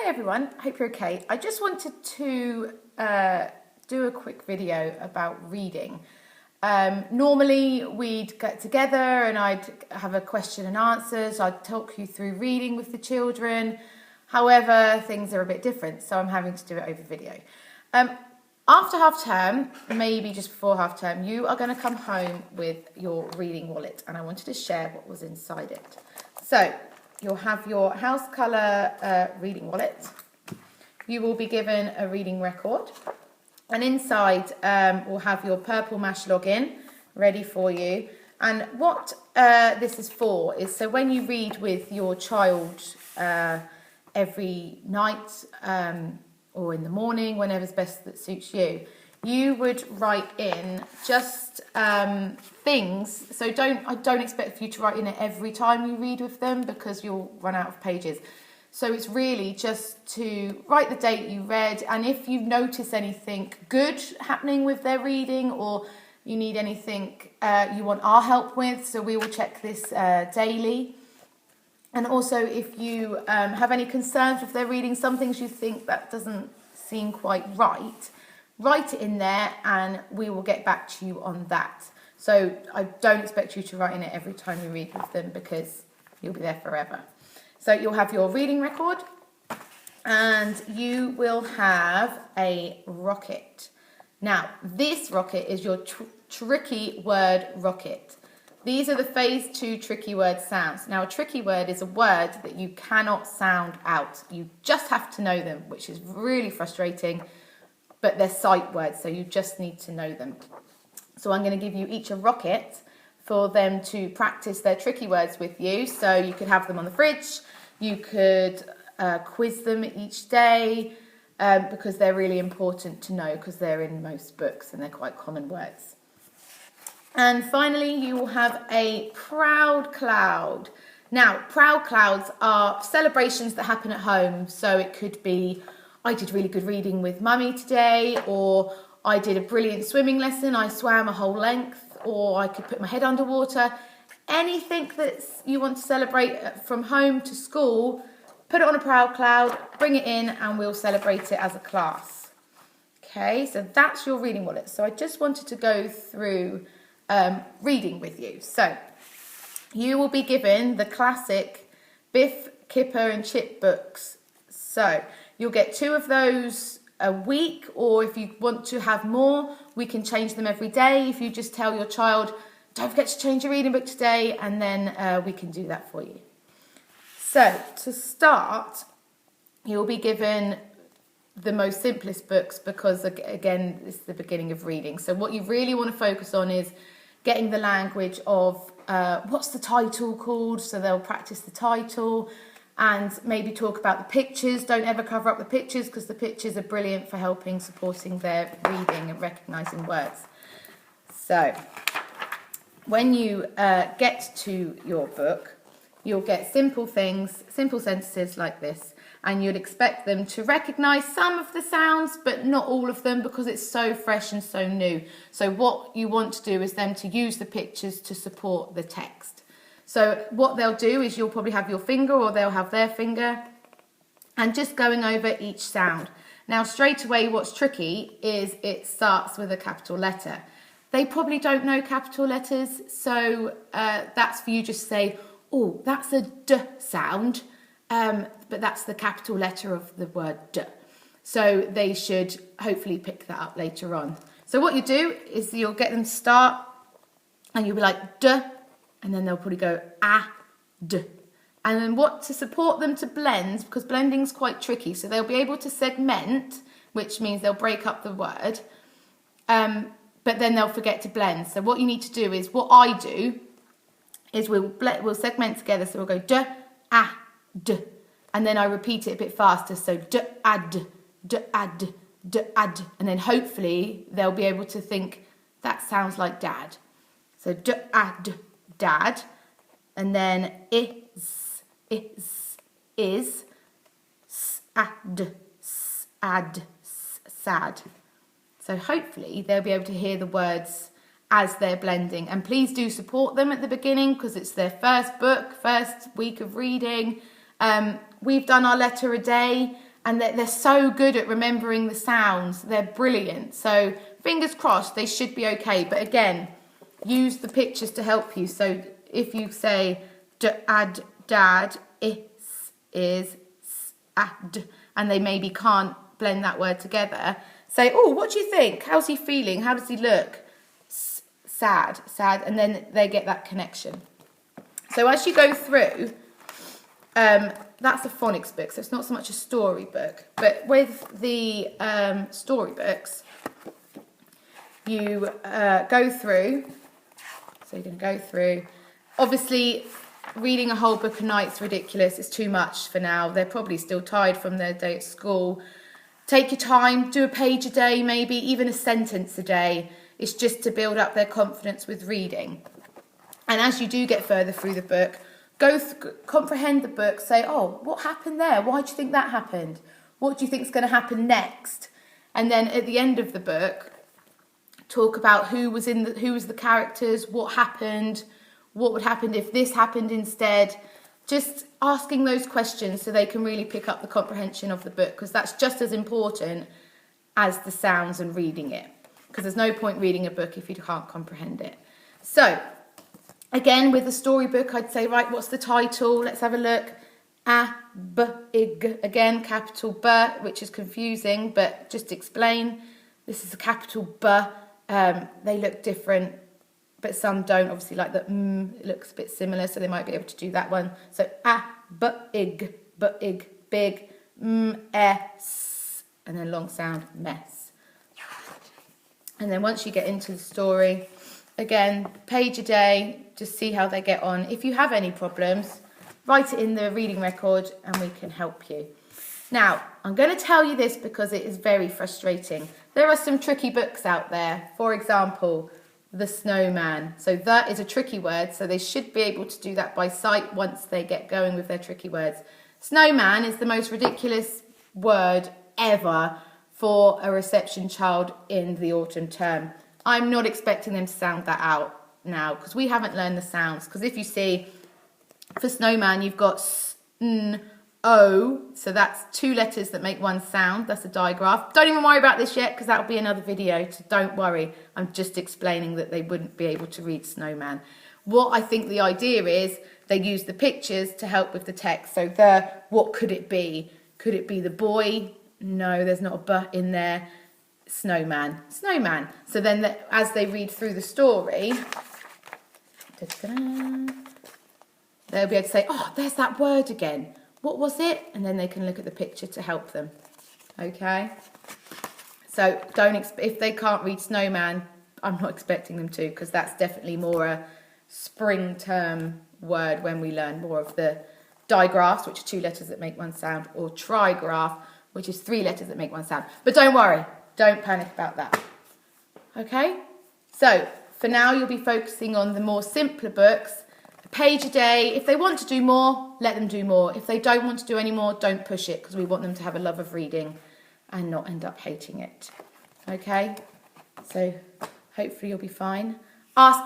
everyone, hope you're okay. I just wanted to do a quick video about reading. Normally we'd get together and I'd have a question and answers. I'd talk you through reading with the children. However, things are a bit different, so I'm having to do it over video. After half term, maybe just before half term, you are going to come home with your reading wallet, and I wanted to share what was inside it. So you'll have your house colour reading wallet. You will be given a reading record, and inside we'll have your Purple Mash login ready for you. And what this is for is so when you read with your child every night or in the morning, whenever's best that suits you, you would write in just things. So I don't expect you to write in it every time you read with them because you'll run out of pages. So it's really just to write the date you read, and if you notice anything good happening with their reading or you need anything you want our help with, so we will check this daily. And also if you have any concerns with their reading, some things you think that doesn't seem quite right, write it in there and we will get back to you on that. So I don't expect you to write in it every time you read with them because you'll be there forever. So you'll have your reading record and you will have a rocket. Now, this rocket is your tricky word rocket. These are the phase 2 tricky word sounds. Now, a tricky word is a word that you cannot sound out. You just have to know them, which is really frustrating, but they're sight words, so you just need to know them. So I'm going to give you each a rocket for them to practice their tricky words with you. So you could have them on the fridge, you could quiz them each day, because they're really important to know because they're in most books and they're quite common words. And finally, you will have a proud cloud. Now, proud clouds are celebrations that happen at home. So it could be, I did really good reading with mummy today, or I did a brilliant swimming lesson, I swam a whole length, or I could put my head underwater. Anything that you want to celebrate from home to school, put it on a proud cloud, bring it in, and we'll celebrate it as a class. Okay, so that's your reading wallet. So I just wanted to go through reading with you. So you will be given the classic Biff, Kipper and Chip books. So you'll get 2 of those a week, or if you want to have more, we can change them every day. If you just tell your child, don't forget to change your reading book today, and then we can do that for you. So to start, you'll be given the most simplest books because, again, this is the beginning of reading. So what you really want to focus on is getting the language of what's the title called, so they'll practice the title, and maybe talk about the pictures. Don't ever cover up the pictures because the pictures are brilliant for helping, supporting their reading and recognising words. So when you get to your book, you'll get simple things, simple sentences like this, and you'd expect them to recognise some of the sounds, but not all of them because it's so fresh and so new. So what you want to do is them to use the pictures to support the text. So what they'll do is you'll probably have your finger or they'll have their finger and just going over each sound. Now, straight away, what's tricky is it starts with a capital letter. They probably don't know capital letters, so that's for you just to say, oh, that's a D sound, but that's the capital letter of the word D. So they should hopefully pick that up later on. So what you do is you'll get them to start and you'll be like D, and then they'll probably go A, D. And then what to support them to blend, because blending's quite tricky, so they'll be able to segment, which means they'll break up the word, but then they'll forget to blend. So what you need to do is, what I do is we'll segment together. So we'll go D, A, D. And then I repeat it a bit faster. So D, A, D, D, A, D, D, A, D. And then hopefully they'll be able to think, that sounds like dad. So D, A, D, dad. And then is, s, a, d, sad. So hopefully they'll be able to hear the words as they're blending. And please do support them at the beginning because it's their first book, first week of reading. We've done our letter a day And they're so good at remembering the sounds. They're brilliant. So fingers crossed, they should be okay. But again, use the pictures to help you. So if you say ad, dad, is, ad, and they maybe can't blend that word together, say, oh, what do you think? How's he feeling? How does he look? Sad, and then they get that connection. So as you go through, that's a phonics book, so it's not so much a story book. But with the storybooks, you go through. So you're going to go through. Obviously, reading a whole book a night's ridiculous. It's too much for now. They're probably still tired from their day at school. Take your time. Do a page a day, maybe even a sentence a day. It's just to build up their confidence with reading. And as you do get further through the book, comprehend the book. Say, oh, what happened there? Why do you think that happened? What do you think is going to happen next? And then at the end of the book, talk about who was the characters, what happened, what would happen if this happened instead. Just asking those questions so they can really pick up the comprehension of the book, because that's just as important as the sounds and reading it. Because there's no point reading a book if you can't comprehend it. So, again, with the storybook, I'd say, right, what's the title? Let's have a look. A-B-I-G. Again, capital B, which is confusing, but just explain. This is a capital B. They look different, but some don't. Obviously, like the it looks a bit similar, so they might be able to do that one. So, A-B-I-G, B-I-G, big, M-S, and then long sound, mess. And then once you get into the story, again, page a day, just see how they get on. If you have any problems, write it in the reading record and we can help you. Now, I'm going to tell you this because it is very frustrating. There are some tricky books out there. For example, The Snowman. So that is a tricky word, so they should be able to do that by sight once they get going with their tricky words. Snowman is the most ridiculous word ever for a reception child in the autumn term. I'm not expecting them to sound that out now because we haven't learned the sounds. Because if you see, for snowman, you've got S-N-O, so that's two letters that make one sound. That's a digraph. Don't even worry about this yet because that'll be another video, so don't worry. I'm just explaining that they wouldn't be able to read snowman. What I think the idea is, they use the pictures to help with the text. So what could it be? Could it be the boy? No, there's not a "b" in there. Snowman. So then as they read through the story, they'll be able to say, oh, there's that word again. What was it? And then they can look at the picture to help them. Okay? So if they can't read snowman, I'm not expecting them to, because that's definitely more a spring term word when we learn more of the digraphs, which are two letters that make one sound, or trigraph, which is three letters that make one sound. But don't worry, don't panic about that. Okay? So, for now, you'll be focusing on the more simpler books, a page a day. If they want to do more, let them do more. If they don't want to do any more, don't push it, because we want them to have a love of reading and not end up hating it. Okay? So, hopefully you'll be fine.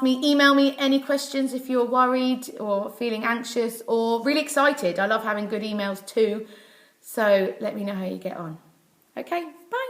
Email me any questions if you're worried or feeling anxious or really excited. I love having good emails too. So let me know how you get on. Okay, bye.